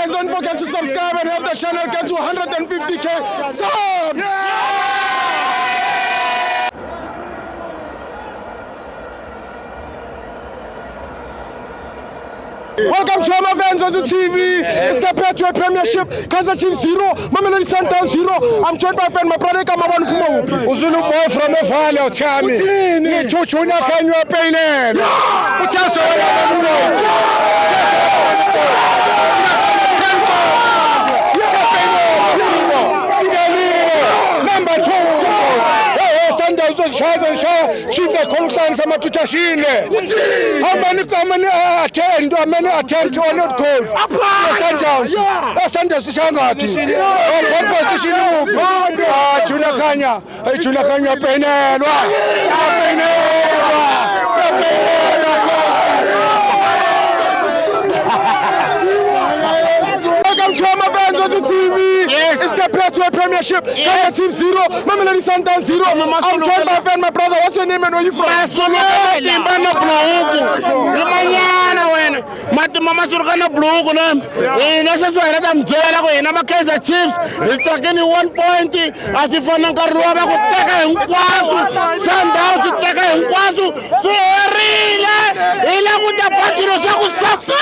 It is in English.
Guys, don't forget to subscribe and help the channel get to 150k subs. Welcome to my fans on the TV. It's the Patriot Premiership. Kaizer Chiefs 0, Mamelodi Sundowns 0. I'm joined by friend, my brother Kamabon Kumo. Uzulu boy from the valley of Chami. Ni chuchuna kanywa pene. Uchaso number 2. Chiefs are calling some to Chashine. How many attend or not gold? Sundowns Shangati. What position? Chunakanya Penelwa. Welcome to my fans on the TV. It's the Patriot Premiership. Kaizer Chiefs 0, Mamelodi Sundowns 0. I'm joined by friend, my brother. What's your name and where you from? Mama Surkana Blue, I'm Kaizer Chiefs. It's taking 1 point as if on Karuaba could take a Nkwasu, Sundowns to take a Nkwasu, so really, with the Pachino Saku Sasa.